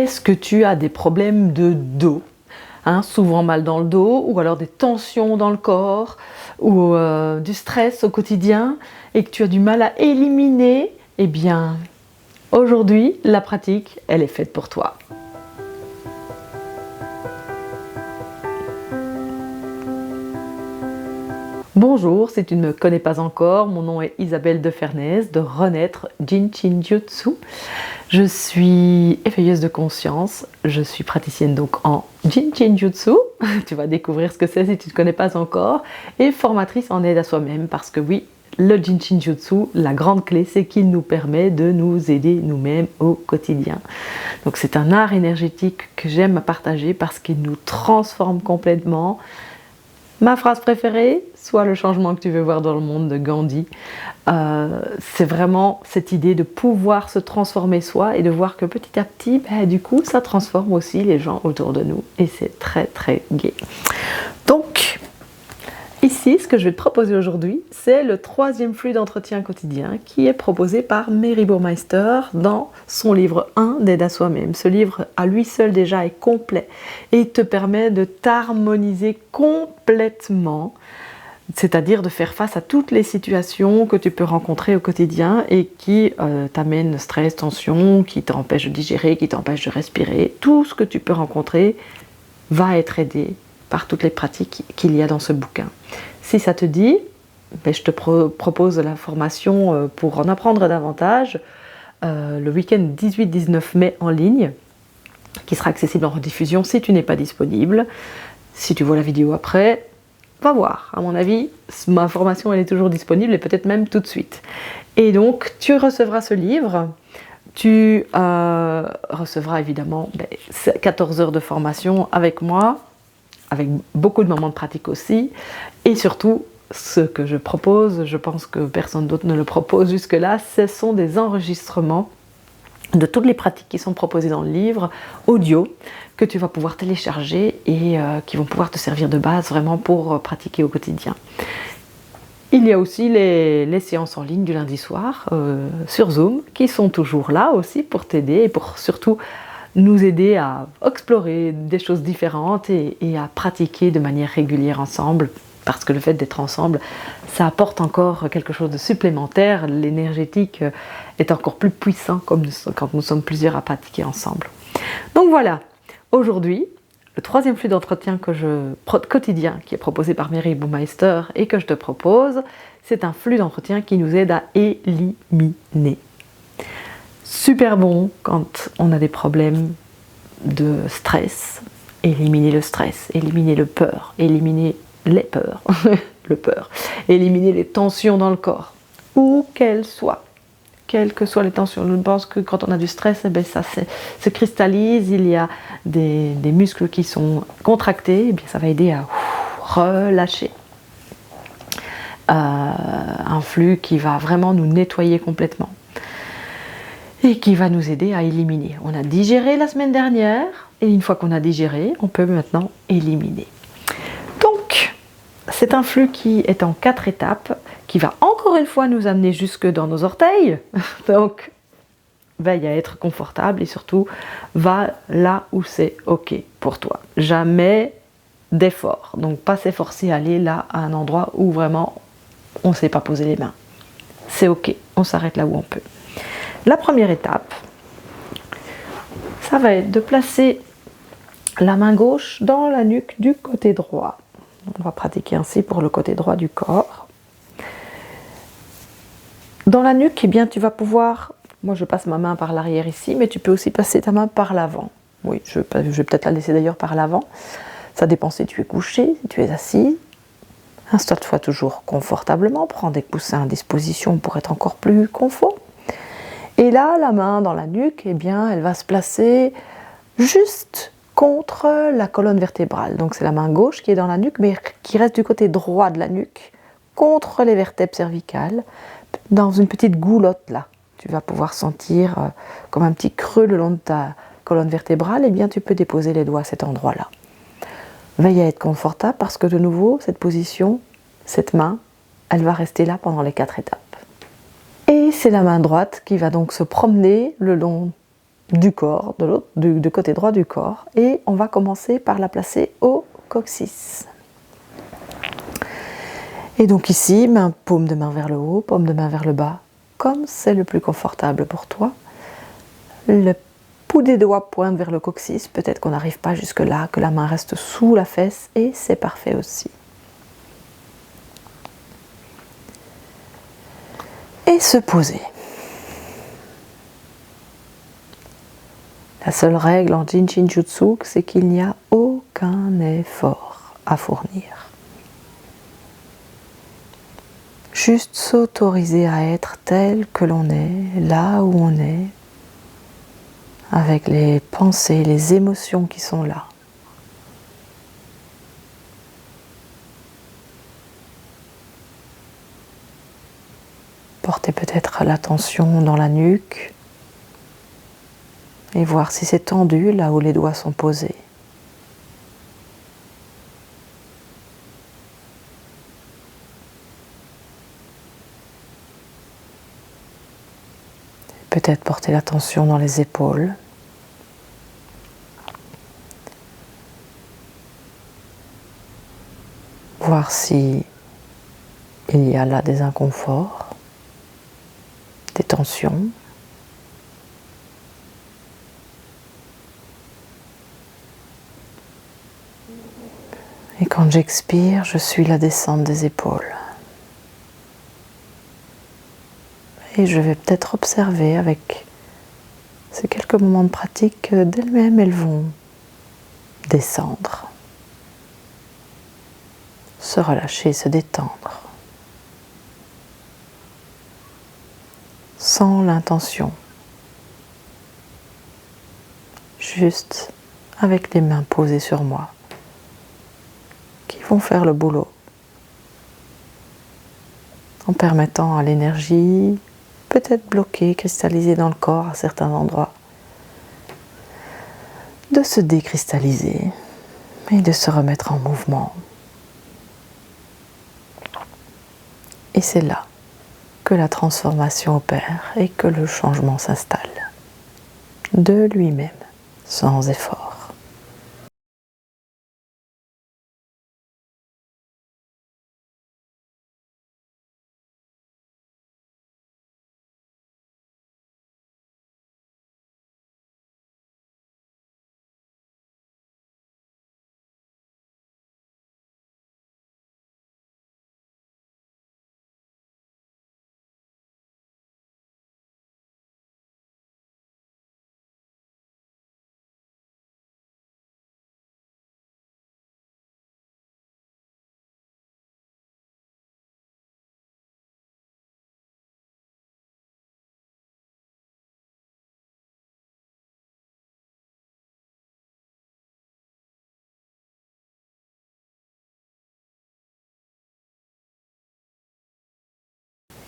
Est-ce que tu as des problèmes de dos, hein, souvent mal dans le dos, ou alors des tensions dans le corps, ou du stress au quotidien, et que tu as du mal à éliminer? Eh bien, aujourd'hui, la pratique, elle est faite pour toi. Bonjour, si tu ne me connais pas encore, mon nom est Isabelle de Fernès de Renaître Jin Shin Jutsu. Je suis éveilleuse de conscience, je suis praticienne donc en Jin Shin Jutsu, tu vas découvrir ce que c'est si tu ne connais pas encore, et formatrice en aide à soi-même parce que oui, le Jin Shin Jutsu, la grande clé, c'est qu'il nous permet de nous aider nous-mêmes au quotidien. Donc c'est un art énergétique que j'aime partager parce qu'il nous transforme complètement. Ma phrase préférée, soit le changement que tu veux voir dans le monde de Gandhi, c'est vraiment cette idée de pouvoir se transformer soi et de voir que petit à petit, du coup, ça transforme aussi les gens autour de nous et c'est très très gai. Donc, ici, ce que je vais te proposer aujourd'hui, c'est le 3e flux d'entretien quotidien qui est proposé par Mary Burmeister dans son livre 1 d'aide à soi-même. Ce livre, à lui seul déjà, est complet et il te permet de t'harmoniser complètement, c'est-à-dire de faire face à toutes les situations que tu peux rencontrer au quotidien et qui t'amènent stress, tension, qui t'empêchent de digérer, qui t'empêchent de respirer. Tout ce que tu peux rencontrer va être aidé par toutes les pratiques qu'il y a dans ce bouquin. Si ça te dit, je te propose la formation pour en apprendre davantage le week-end 18-19 mai en ligne, qui sera accessible en rediffusion si tu n'es pas disponible. Si tu vois la vidéo après, va voir. À mon avis, ma formation elle est toujours disponible et peut-être même tout de suite. Et donc, tu recevras ce livre. Tu recevras évidemment 14 heures de formation avec moi, avec beaucoup de moments de pratique aussi, et surtout, ce que je propose, je pense que personne d'autre ne le propose jusque-là, ce sont des enregistrements de toutes les pratiques qui sont proposées dans le livre, audio, que tu vas pouvoir télécharger et qui vont pouvoir te servir de base vraiment pour pratiquer au quotidien. Il y a aussi les séances en ligne du lundi soir sur Zoom, qui sont toujours là aussi pour t'aider et pour surtout nous aider à explorer des choses différentes et à pratiquer de manière régulière ensemble, parce que le fait d'être ensemble, ça apporte encore quelque chose de supplémentaire. L'énergétique est encore plus puissant quand nous sommes plusieurs à pratiquer ensemble. Donc voilà, aujourd'hui, le 3e flux d'entretien quotidien qui est proposé par Mary Burmeister et que je te propose, c'est un flux d'entretien qui nous aide à éliminer. Super bon quand on a des problèmes de stress, éliminer le stress, éliminer le peur, éliminer les peurs, éliminer les tensions dans le corps, où qu'elles soient, quelles que soient les tensions. Je pense que quand on a du stress, ça se cristallise, il y a des muscles qui sont contractés, ça va aider à relâcher. Un flux qui va vraiment nous nettoyer complètement et qui va nous aider à éliminer. On a digéré la semaine dernière et une fois qu'on a digéré, on peut maintenant éliminer. Donc, c'est un flux qui est en 4 étapes, qui va encore une fois nous amener jusque dans nos orteils. Donc, veille à être confortable et surtout, va là où c'est OK pour toi. Jamais d'effort. Donc, pas s'efforcer à aller là à un endroit où vraiment on ne sait pas poser les mains. C'est OK, on s'arrête là où on peut. La première étape, ça va être de placer la main gauche dans la nuque du côté droit. On va pratiquer ainsi pour le côté droit du corps. Dans la nuque, tu vas pouvoir, moi je passe ma main par l'arrière ici, mais tu peux aussi passer ta main par l'avant. Oui, je vais peut-être la laisser d'ailleurs par l'avant. Ça dépend si tu es couché, si tu es assis. Installe-toi toujours confortablement, prends des coussins à disposition pour être encore plus confort. Et là, la main dans la nuque, elle va se placer juste contre la colonne vertébrale. Donc c'est la main gauche qui est dans la nuque, mais qui reste du côté droit de la nuque, contre les vertèbres cervicales, dans une petite goulotte là. Tu vas pouvoir sentir comme un petit creux le long de ta colonne vertébrale, tu peux déposer les doigts à cet endroit-là. Veille à être confortable parce que de nouveau, cette position, cette main, elle va rester là pendant les 4 étapes. Et c'est la main droite qui va donc se promener le long du corps, du côté droit du corps, et on va commencer par la placer au coccyx. Et donc ici, paume de main vers le haut, paume de main vers le bas, comme c'est le plus confortable pour toi. Le bout des doigts pointe vers le coccyx, peut-être qu'on n'arrive pas jusque là, que la main reste sous la fesse, et c'est parfait aussi. Et se poser. La seule règle en Jinshin Jutsu, c'est qu'il n'y a aucun effort à fournir. Juste s'autoriser à être tel que l'on est, là où on est, avec les pensées, les émotions qui sont là. Porter peut-être l'attention dans la nuque et voir si c'est tendu là où les doigts sont posés. Peut-être porter l'attention dans les épaules. Voir si il y a là des inconforts, des tensions. Et quand j'expire, je suis la descente des épaules. Et je vais peut-être observer avec ces quelques moments de pratique que d'elles-mêmes, elles vont descendre, se relâcher, se détendre, sans l'intention, juste avec les mains posées sur moi, qui vont faire le boulot, en permettant à l'énergie, peut-être bloquée, cristallisée dans le corps à certains endroits, de se décristalliser et de se remettre en mouvement. Et c'est là que la transformation opère et que le changement s'installe de lui-même, sans effort.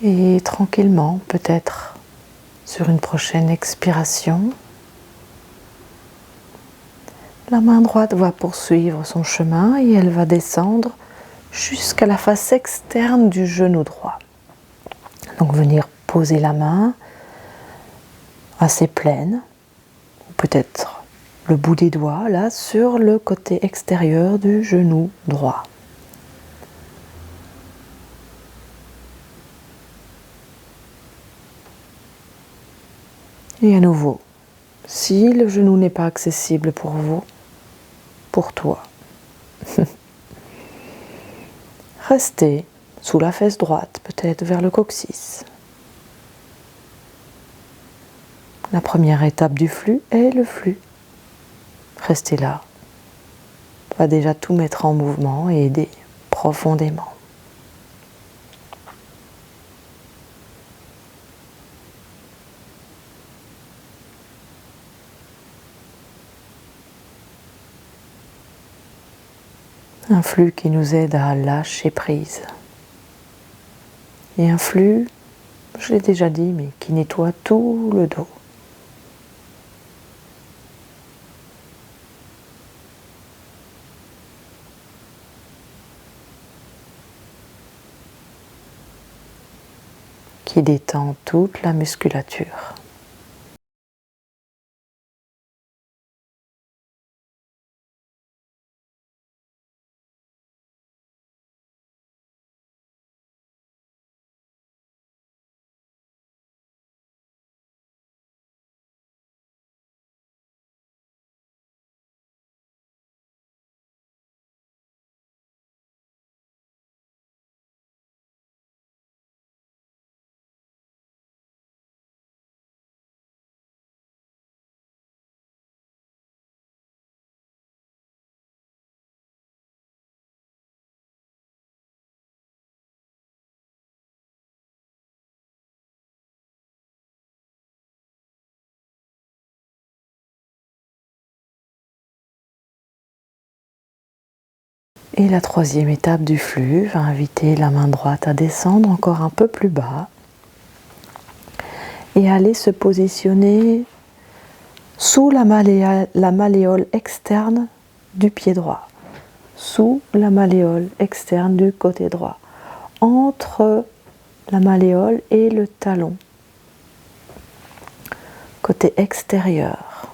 Et tranquillement, peut-être sur une prochaine expiration, la main droite va poursuivre son chemin et elle va descendre jusqu'à la face externe du genou droit. Donc venir poser la main assez pleine, ou peut-être le bout des doigts là sur le côté extérieur du genou droit. Et à nouveau, si le genou n'est pas accessible pour vous, pour toi, restez sous la fesse droite, peut-être vers le coccyx. La première étape du flux est le flux. Rester là va déjà tout mettre en mouvement et aider profondément. Un flux qui nous aide à lâcher prise. Et un flux, je l'ai déjà dit, mais qui nettoie tout le dos. Qui détend toute la musculature. Et la troisième étape du flux va inviter la main droite à descendre encore un peu plus bas et aller se positionner sous la malléole externe du pied droit, sous la malléole externe du côté droit, entre la malléole et le talon, côté extérieur,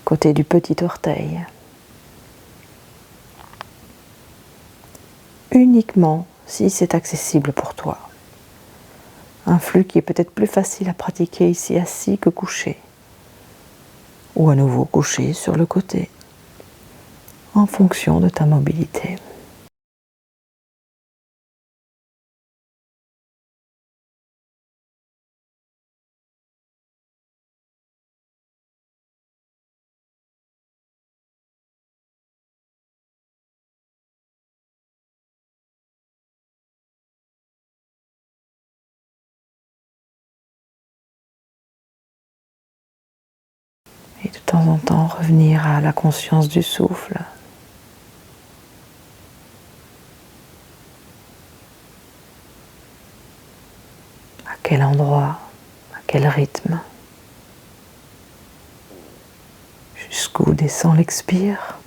côté du petit orteil. Uniquement si c'est accessible pour toi. Un flux qui est peut-être plus facile à pratiquer ici assis que couché, ou à nouveau couché sur le côté, en fonction de ta mobilité. Et de temps en temps revenir à la conscience du souffle. À quel endroit, à quel rythme, jusqu'où descend l'expire.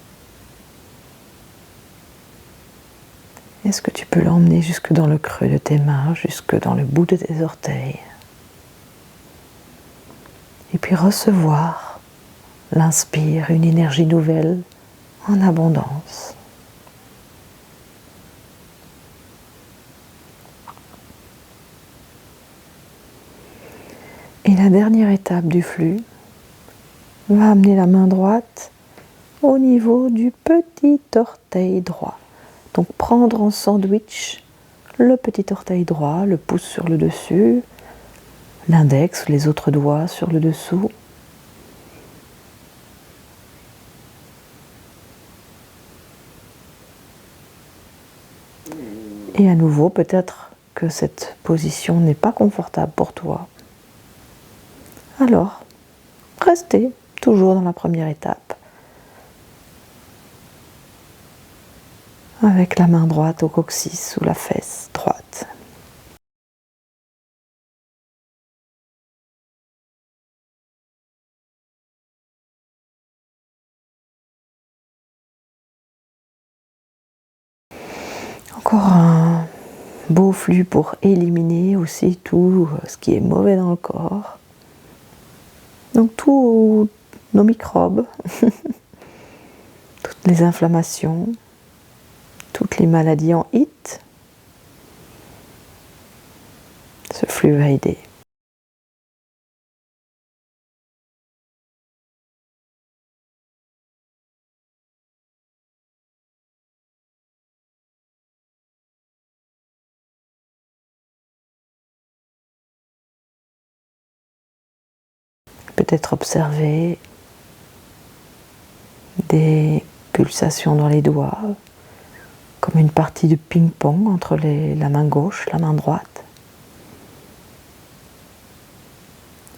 Est-ce que tu peux l'emmener jusque dans le creux de tes mains, jusque dans le bout de tes orteils? Et puis recevoir l'inspire, une énergie nouvelle en abondance. Et la dernière étape du flux va amener la main droite au niveau du petit orteil droit. Donc prendre en sandwich le petit orteil droit, le pouce sur le dessus, l'index, les autres doigts sur le dessous. Et à nouveau, peut-être que cette position n'est pas confortable pour toi. Alors, restez toujours dans la première étape. Avec la main droite au coccyx ou la fesse droite. Encore un beau flux pour éliminer aussi tout ce qui est mauvais dans le corps. Donc tous nos microbes, toutes les inflammations, toutes les maladies en HIT, ce flux va aider. Peut-être observer des pulsations dans les doigts, comme une partie de ping-pong entre la main gauche et la main droite.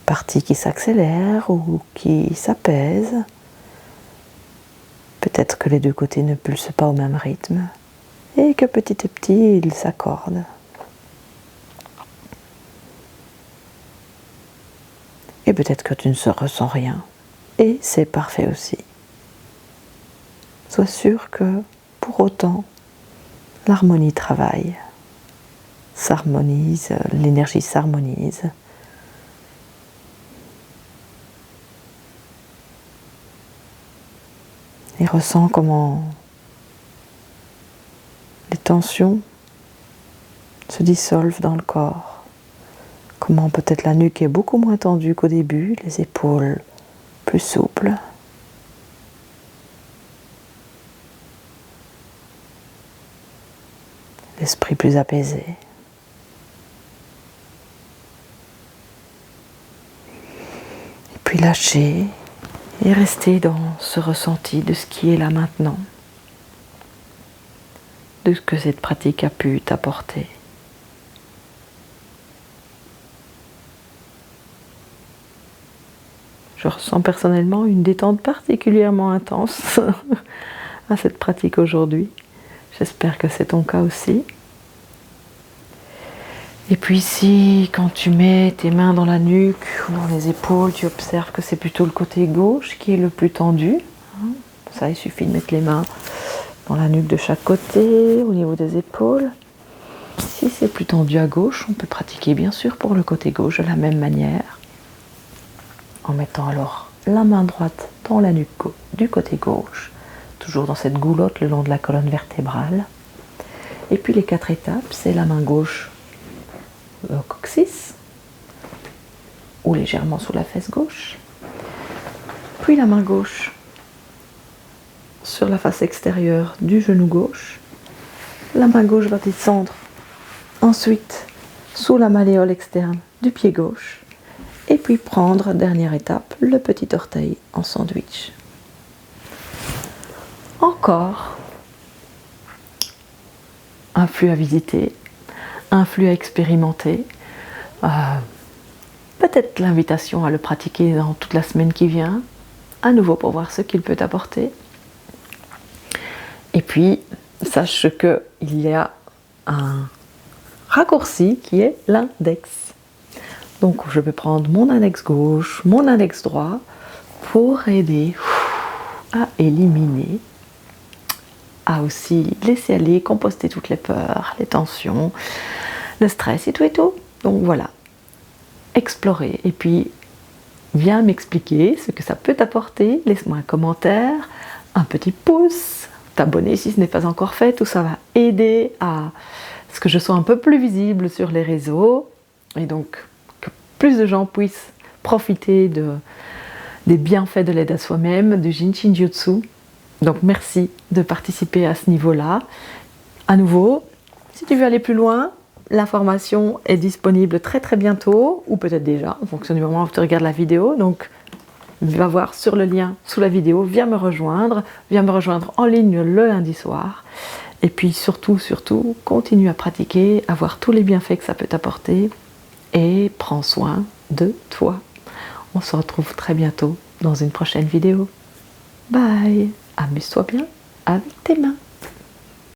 Partie qui s'accélère ou qui s'apaise. Peut-être que les deux côtés ne pulsent pas au même rythme et que petit à petit ils s'accordent. Et peut-être que tu ne ressens rien. Et c'est parfait aussi. Sois sûr que pour autant, l'harmonie travaille, s'harmonise, l'énergie s'harmonise. Et ressens comment les tensions se dissolvent dans le corps. Comment peut-être la nuque est beaucoup moins tendue qu'au début, les épaules plus souples. L'esprit plus apaisé. Et puis lâcher et rester dans ce ressenti de ce qui est là maintenant, de ce que cette pratique a pu t'apporter. Je ressens personnellement une détente particulièrement intense à cette pratique aujourd'hui. J'espère que c'est ton cas aussi. Et puis ici, quand tu mets tes mains dans la nuque ou dans les épaules, tu observes que c'est plutôt le côté gauche qui est le plus tendu. Ça, il suffit de mettre les mains dans la nuque de chaque côté, au niveau des épaules. Si c'est plus tendu à gauche, on peut pratiquer bien sûr pour le côté gauche de la même manière. En mettant alors la main droite dans la nuque du côté gauche, toujours dans cette goulotte le long de la colonne vertébrale. Et puis les 4 étapes, c'est la main gauche au coccyx, ou légèrement sous la fesse gauche. Puis la main gauche sur la face extérieure du genou gauche. La main gauche va descendre ensuite sous la malléole externe du pied gauche. Et puis prendre, dernière étape, le petit orteil en sandwich. Encore un flux à visiter, un flux à expérimenter. Peut-être l'invitation à le pratiquer dans toute la semaine qui vient, à nouveau pour voir ce qu'il peut apporter. Et puis, sache qu'il y a un raccourci qui est l'index. Donc, je vais prendre mon index gauche, mon index droit pour aider à éliminer, à aussi laisser aller, composter toutes les peurs, les tensions, le stress et tout et tout. Donc voilà, explorer et puis viens m'expliquer ce que ça peut t'apporter. Laisse-moi un commentaire, un petit pouce, t'abonner si ce n'est pas encore fait. Tout ça va aider à ce que je sois un peu plus visible sur les réseaux et donc que plus de gens puissent profiter des bienfaits de l'aide à soi-même, du Jinshin Jutsu. Donc merci de participer à ce niveau-là. À nouveau, si tu veux aller plus loin, l'information est disponible très très bientôt, ou peut-être déjà, en fonction du moment où tu regardes la vidéo. Donc va voir sur le lien sous la vidéo, viens me rejoindre en ligne le lundi soir. Et puis surtout, continue à pratiquer, à voir tous les bienfaits que ça peut t'apporter et prends soin de toi. On se retrouve très bientôt dans une prochaine vidéo. Bye! Amuse-toi bien avec tes mains.